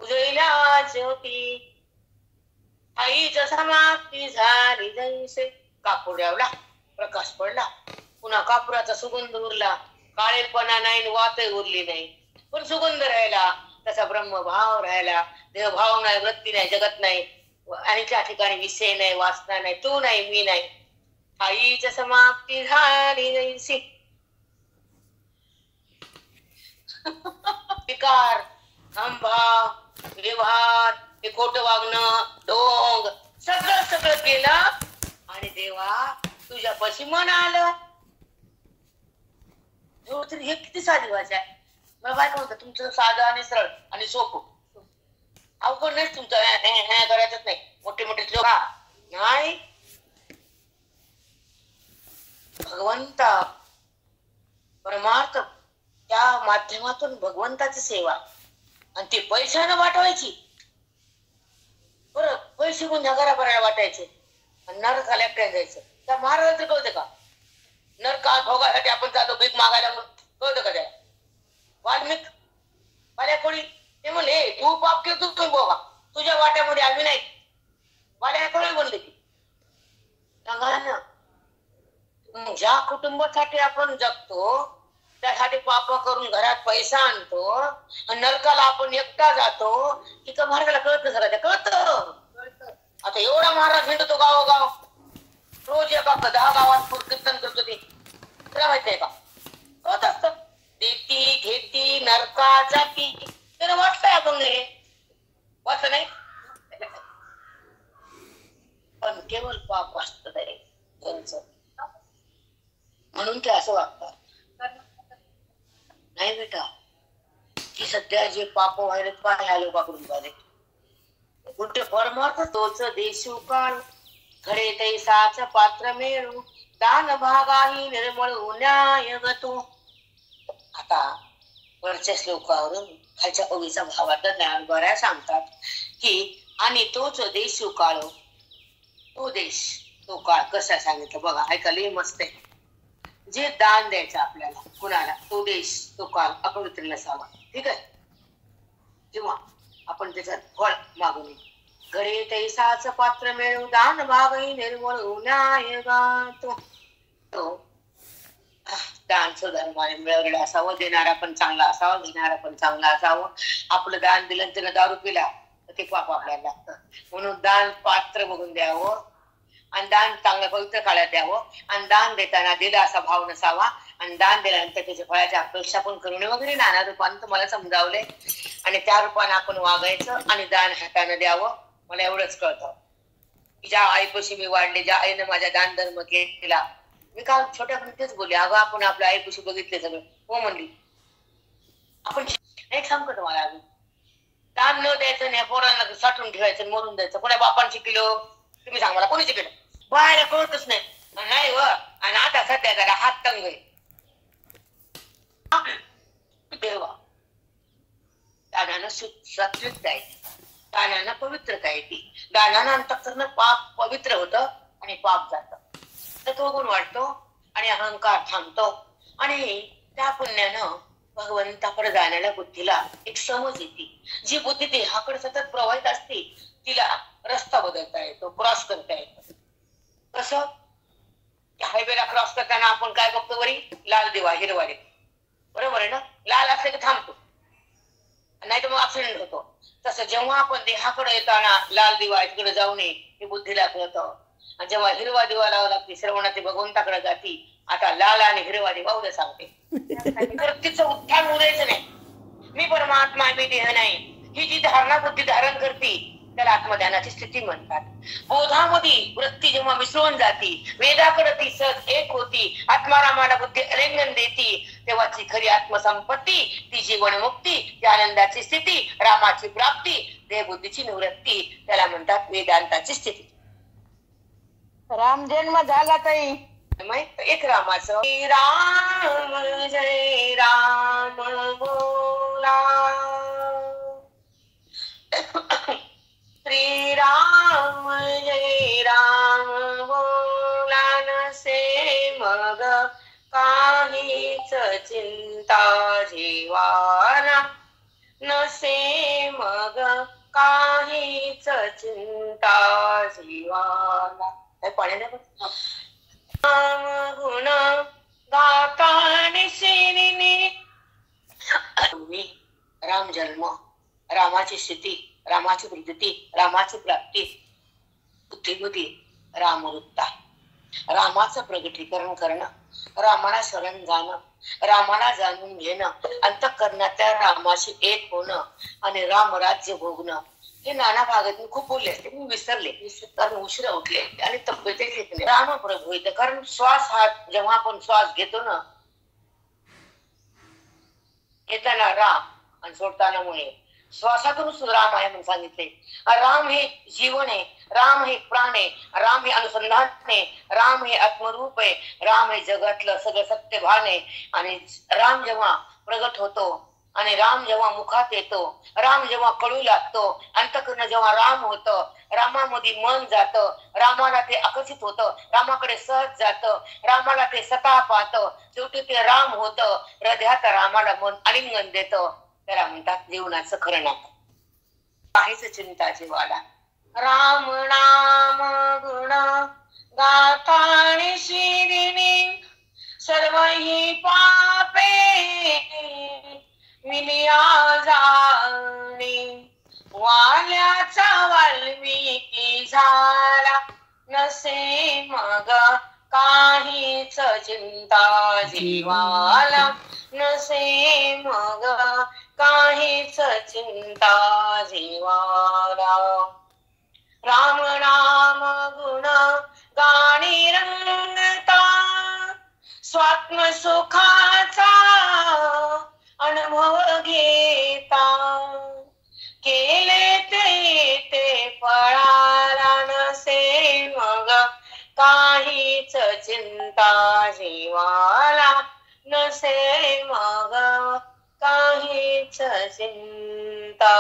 उजळल्या ज्योती ठाईच समाप्ती झाली जैसे. कापुरावला प्रकाश पडला, पुन्हा कापुराचा सुगंध उरला, काळेपणा नाही वात उरली नाही, पण सुगंध राहिला. तसा ब्रह्मभाव राहिला, देहभाव नाही, वृत्ती नाही, जगत नाही, आणि त्या ठिकाणी विषय नाही, वासना नाही, तू नाही, मी नाही. ठाईच समाप्ती झाली जैसी. विकार, अंभाव, व्यवहार, हे खोटं वागणं, ढोंग सगळं सगळं केलं आणि देवा तुझ्या पशी मन आलं. हे किती साधी भाषा आहे. मला काय म्हणतं तुमचं साधं आणि सरळ आणि सोपं. अवघड नाही तुमचं, करायचंच नाही. मोठे मोठे श्लोक नाही. भगवंता परमार्थ त्या माध्यमातून भगवंताची सेवा, आणि ती पैशानं वाटवायची. बरं पैसे कोण घराभराला वाटायचे आणि नरकाला एकट्याने जायचं. त्या महाराजांचं कळतं का? नरकात भोगासाठी आपण जातो भीक मागायला, म्हणून कळतं का? त्या वाल्मिक वाल्या कोणी ते म्हणले तू पाप केलं तू तुम्ही बघा, तुझ्या वाट्यामध्ये आम्ही नाही. वाल्या कोणी म्हणले की सांगा ना, ज्या कुटुंबासाठी आपण जगतो त्यासाठी पाप करून घरात पैसा आणतो आणि नरकाला आपण एकटा जातो. तिथं महाराजाला कळत सगळं कळत. आता एवढा महाराज हिंडतो गावोगाव, रोज एका 10 गावात कीर्तन करतो. ते तुला माहित आहे का? कळत असत. देती घेती नरका जाती, त्याला वाटतंय आपण वाचत नाही, पण केवळ पाप असत त्यांचं, म्हणून ते असं वागतात. नाही बेटा, की सध्या जे पाप व्हायला काय ह्या लोकांकडून झाले. कुठे परमार्थ तोच देशू काळ, खरे तैसाच पात्र मेळू, दान भागाही निर्मळ न्याय गतो. आता वरच्या श्लोकावरून खालच्या कवीचा भावार्थ ज्ञानबऱ्या सांगतात की आणि तोच देशू काळ, तो देश तो काळ कसा सांगितलं बघा, ऐकायला मस्त आहे. जे दान द्यायचं आपल्याला कुणाला, तो देश तो काळ अपवित्र नसावा. ठीक आहे. किंवा आपण त्याच्यात फळ मागू नये. घरे तैसाच पात्र मिळू, दान भागही निर्मळ न्याय गातो. तो दान धर्माने मिळवलेला असावं, देणारा पण चांगला असावा, घेणारा पण चांगला असावं. आपलं दान दिलं त्यानं दारू पिला तर ते पाप आपल्याला लागतं. म्हणून दान पात्र बघून द्यावं आणि दान चांगल्या पवित्र काळात द्यावं. आणि दान देताना दिला असा भाव नसावा. आणि दान दिल्यानंतर त्याच्या फळाची अपेक्षा पण करू नये वगैरे नाना रूपाने तुम्हाला समजावले. आणि त्या रूपाने आपण वागायचं आणि दान हाताने द्यावं. मला एवढंच कळतं की ज्या आईपाशी मी वाढले, ज्या आईने माझ्या दान धर्म केला, मी काल छोट्यापणी तेच बोलले, अगं आपण आपल्या आईपाशी बघितले सगळं. हो म्हणली. आपण एक सांगतो तुम्हाला, अजून दान न द्यायचं नाही, पोरांना साठवून ठेवायचं, मरून द्यायचं. कोणा बापान शिकलो तुम्ही सांग मला, कोणी शिकलं? बाहेर कळतच नाही. नाही व. आणि आता सध्या जरा हात तंग आहे. देवा दानानं सात्विक काय, दानानं पवित्र काय, ती दानानं अंतःकरण पाप पवित्र होतं आणि पाप जातं. तो गुण वाढतो आणि अहंकार थांबतो. आणि त्या पुण्यानं भगवंताकडे जाण्याला बुद्धीला एक समज येते. जी बुद्धी देहाकडे सतत प्रवाहित असते तिला रस्ता बदलता येतो, क्रॉस करता येतो. कसं? हायवेला क्रॉस करताना आपण काय बघतो बरी? लाल दिवा, हिरवा दिवा. बरोबर आहे ना? लाल असले की थांबतो, नाही तर मग ऍक्सिडेंट होतो. तसं जेव्हा आपण देहाकडे येताना लाल दिवा तिकडे जाऊ नये हे बुद्धीला कळतं. आणि जेव्हा हिरवा दिवा लावा लागते श्रवणात भगवंताकडे जाती. आता लाल आणि हिरवा दिवा उद्या सांगते. तिचं उत्थान उद्यायचं नाही. मी परमात्मा, मी देह नाही, ही जी धारणा बुद्धी धारण करते त्याला आत्मध्यानाची स्थिती म्हणतात. बोधामध्ये वृत्ती जेव्हा मिसळून जाती, वेदाकडे ती सहज एक होती, आत्मारामाला बुद्धी अलिंगन देती, तेव्हाची खरी आत्मसंपत्ती, ती जीवन मुक्ती, ती आनंदाची स्थिती, रामाची प्राप्ती, देहबुद्धीची निवृत्ती, त्याला म्हणतात वेदांताची स्थिती. राम जन्म झाला ताई. एक रामाचं राम जय राम बोला, श्री राम जय राम बोला, नसे मग काहीच चिंता जीवाला, नसे मग काहीच चिंता जीवाला. पाण्याने राम गुण गाता निशिनी. राम जन्म, रामाची स्थिती, रामाची वृद्धी, रामाची प्राप्ती, बुद्धिबुद्धी, रामवृत्ता, रामाचं प्रगटीकरण करणं, रामाला शरण जाणं, रामाला जाणून घेणं, अंतःकरणातल्या रामाशी एक होणं आणि राम राज्य भोगणं. हे नाना भागात मी खूप बोलले असते, मी विसरले कारण उशिरा उठले आणि तब्येत घेतले. राम प्रभू येते कारण श्वास हा जेव्हा आपण श्वास घेतो ना, येताना राम आणि सोडताना मुळे, श्वासातूनच राम आहे म्हणून सांगितले. राम हे जीवन आहे, राम हे प्राण आहे, राम हे अनुसंधान आहे, राम हे आत्मरूप आहे, राम हे जगातलं सगळं सत्य भान आहे. आणि राम जेव्हा प्रगट होतो आणि राम जेव्हा मुखात येतो, राम जेव्हा कळू लागतो, अंतःकरण जेव्हा राम होतं, रामामध्ये मन जातं, रामाला ते आकर्षित होतं, रामाकडे सहज जातं, रामाला ते स्वतः पाहतं, शेवटी ते राम होतं, हृदयात रामाला मन आलिंगन देतं. त्याला म्हणतात जीवनाचं खरं नाम. काहीच चिंता जीवाला. राम नाम गुण गाता शिरिणी, सर्व ही पापे मिलिया जाणे, वाल्याचा वाल्मिकी झाला, नसे मग काहीच चिंता जीवाला, नसे मग काहीच चिंता जीवाला. राम नाम गुण गाणी रंगता, स्वात्म सुखाचा अनुभव घेता, केले ते फळाला, नसे मग काहीच चिंता जीवाला, नसे मग काहीच चिंता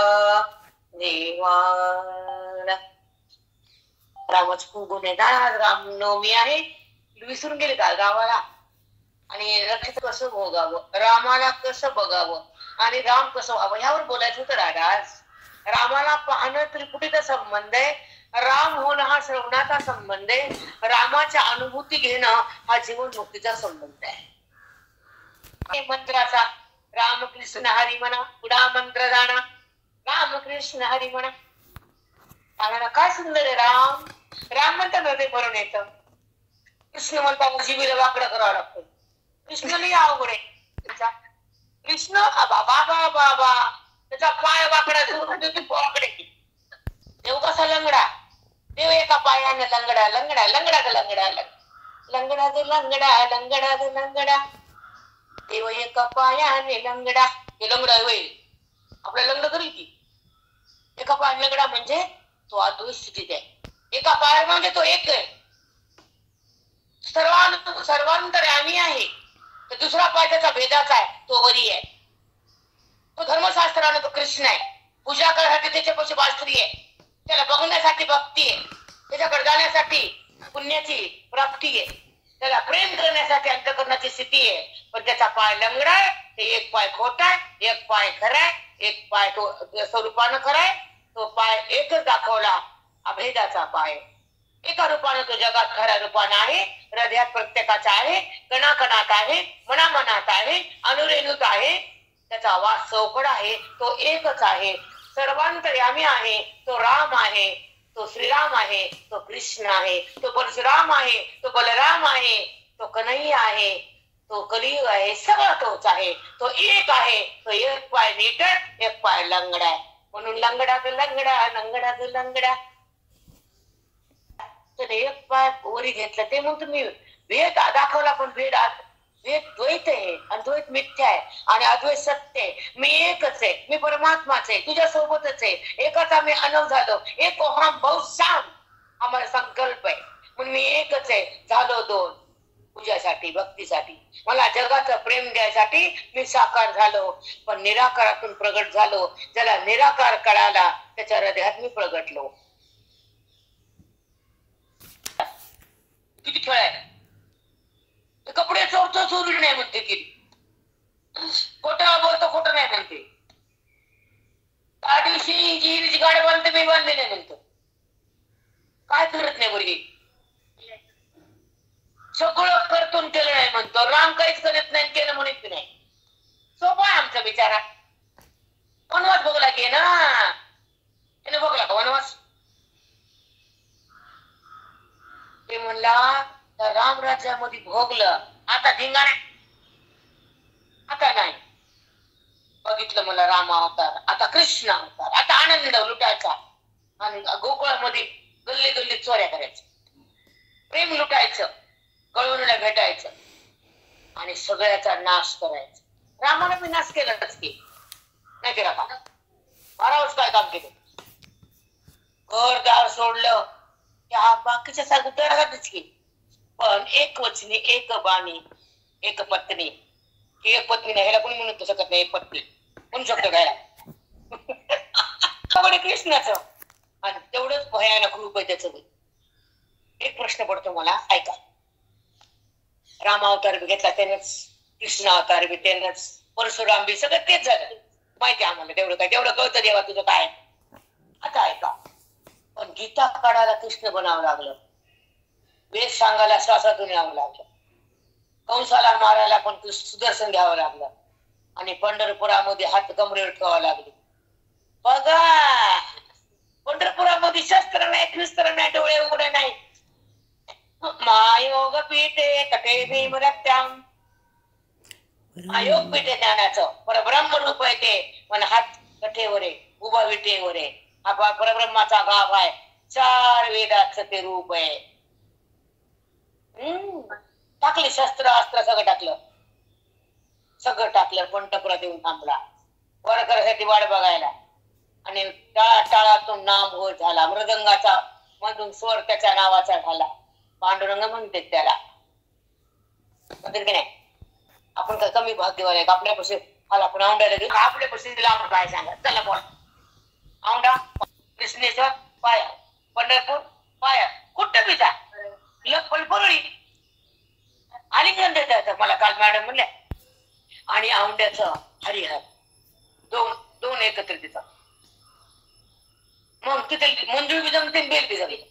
जीवाला. रामाचे खूप गुण आहेत. आज रामनवमी आहे, विसरून गेले का गावाला? आणि रक्षित कसं भोगावं, रामाला कसं बघावं आणि राम कसं व्हावं ह्यावर बोलायचं होतं राजा. आज रामाला पाहणं त्रिपुटीचा संबंध आहे, राम होणं हा श्रवणाचा संबंध आहे, रामाच्या अनुभूती घेणं हा जीवन मुक्तीचा संबंध आहे. मंत्राचा रामकृष्ण हरी म्हणा, पुढा मंत्र जाणा, रामकृष्ण हरी म्हणा. सांगा काय सुंदर आहे राम. राम म्हणतात हृदय भरून येतं, कृष्ण म्हणतात जीवीला वाकडं करावं लागतं. कृष्ण लई अवघड आहे. कृष्ण बाबा बाबा त्याचा पाय वाकडा वाकडे. देव कसा लंगडा, देव एका पायाने लंगडा लंगडा लंगडा लंगडा लंगडा लंगडा लंगडा लंगडा, देव एका पायाने लंगडा. हे लंगडा होईल आपल्या लंगड करील की. एका पायाने लंगडा म्हणजे तो अद्वैत स्थितीत आहे. एका पाया म्हणजे तो एक आहे, सर्वांतर्यामी आहे. तर दुसरा पाय त्याचा भेदाचा आहे, तो वरी आहे. तो धर्मशास्त्राने तो कृष्ण आहे. पूजा करण्यासाठी त्याच्यापाशी बासरी आहे, त्याला बघण्यासाठी भक्ती आहे, त्याच्याकडे जाण्यासाठी पुण्याची प्राप्ती आहे, त्याला प्रेम करण्यासाठी अंतःकरणाची स्थिती आहे. पण त्याचा पाय लंगडा आहे, ते एक पाय खोटा आहे, एक पाय खरा आहे, एक पाय तो स्वरूपानं खरा आहे. तो पाय एकच दाखवला, अभेदाचा पाय. एका रूपाने तो जगात खऱ्या रूपाने आहे, हृदयात प्रत्येकाचा आहे, कणाकणात आहे, मनामनात आहे, अनुरेणूत आहे. त्याचा वास चौकड आहे, तो एकच आहे, सर्वांतर्यामी आहे. तो राम आहे, तो श्रीराम आहे, तो कृष्ण आहे, तो परशुराम आहे, तो बलराम आहे, तो कन्हैया आहे, तो कलियुग आहे. सगळं तोच आहे, तो एक आहे. तो एक पाय नीट, एक पाय लंगडा आहे. म्हणून लंगडा ग लंगडा, लंगडा ग लंगडा. तर एक पाय वरी घेतला ते मग तुम्ही भेद दाखवला, पण भेद भेद द्वैत आहे आणि द्वैत मिथ्या आहे आणि अद्वैत सत्य आहे. मी एकच आहे, मी परमात्माच आहे, तुझ्या सोबतच आहे, एकच आम्ही अनव झालो, एक हम बहुश्याम आम्हाला संकल्प आहे. म्हणून मी एकच आहे, झालो दोन. तुझ्यासाठी भक्तीसाठी मला जगाचं प्रेम द्यायसाठी मी साकार झालो, पण निराकारातून प्रगट झालो. ज्याला निराकार कळाला त्याच्या हृदयात मी प्रगटलो. किती खेळ आहे. कपडे चोरतो चोरी नाही म्हणते, किती खोटं बोलतो खोटं नाही म्हणते. त्या दिवशी जी गाडी बांधते मी बांधले नाही म्हणतो. काय करत नाही मुलगी, सगळं करतून केलं नाही म्हणतो. राम काहीच करत नाही, केलं म्हणत नाही. सोपा आहे आमचा बिचारा. वनवास भोगला की ना, त्याने भोगला का वनवास? ते म्हणला राम राज्यामध्ये भोगलं, आता धिंगाणा, आता नाही. बघितलं मला राम अवतार, आता कृष्ण अवतार, आता आनंद लुटायचा आणि गोकुळामध्ये गल्ली गल्ली चोऱ्या करायच्या, प्रेम लुटायचं, कळवणीला भेटायचं आणि सगळ्याचा नाश करायचा. रामाने मी नाश केलाच की नाही केला का? 12 वर्ष काय काम केलं? घरदार सोडलं, त्या बाकीच्या सारखं दरातच की. पण एक वचनी, एक बाणी, एक पत्नी. की एक पत्नी नाही, ह्याला कोणी म्हणू शकत नाही. एक पत्नी म्हणू शकतो काय? कृष्णाचं आणि तेवढंच भयानक रूप आहे त्याचं. एक प्रश्न पडतो मला, ऐका. राम अवतार बी घेतला त्यानेच, कृष्ण अवतार बी त्यानेच, परशुराम बी सगळं तेच झालं. माहिती आम्हाला तेवढं काय, तेवढं कळतं देवा तुझं काय. आता ऐका, पण गीता काढायला कृष्ण बनावं लागलं, वेद सांगायला श्वासातून यावं लागलं, कंसाला मारायला पण सुदर्शन घ्यावं लागलं आणि पंढरपुरामध्ये हात कमरेवर ठेवावं लागले. बघा, पंढरपुरामध्ये शस्त्र नाही, ख्रिस्त्र नाही, डोळे उघडे नाही. महायोग पीठे तटे भीमरत्याम, आयोग पीठे ज्ञानाचं परब्रह्म रूप आहे ते. पण हात कठेवर आहे, उभा विटेवर आहे. हा परब्रह्माचा गाव आहे. 4 वेदाचं ते रूप आहे. टाकले शस्त्र अस्त्र, सगळं टाकलं, सगळं टाकलं. पंढरपुरात येऊन थांबला वर करायसाठी वाट बघायला आणि टाळातून नाम हो झाला. मृदंगाचा मधून स्वर त्याच्या नावाचा झाला. पांडुरंग म्हणते त्याला. म्हणते की नाही, आपण काय कमी भाग्यवान आहे? आपल्यापाशी आला पण औंड्याला घेऊन आपल्यापाशी लांब काय सांगा. चला बोल. औंढा कृष्णेश्वर पाया, पंढरपूर पाया, कुठं बी जा, परळी आलिंगन देतात मला काल मॅडम म्हणल्या. आणि औंड्याचं हरिहर दोन एकत्र तिथं. मग तिथे मंजूळ बी जमते, बेल बी जमते.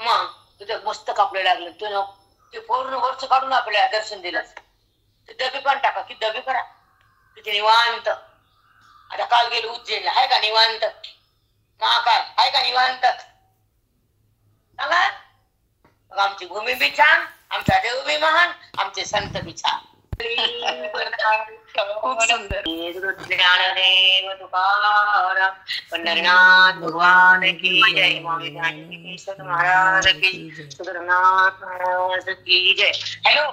मग तिथं मस्तक आपल्याला लागलं, तुझं ते पूर्ण वर्ष काढून आपल्याला दर्शन दिलं. ते डबी पण टाका, की डबी करा तिथे निवांत. आता काल गेलो उज्जैनला, आहे का निवांत? महाकाल आहे का निवांत? सांगा. आमची भूमी बी छान, आमचा देव बी महान, आमचे संत बी छान. खूप सुंदर. ज्ञानदेव तुकाराम पंढरीनाथ भगवान की जय. स्वामी ज्ञानेश्वर महाराज की, सुधरनाथ महाराज की जय. हॅलो.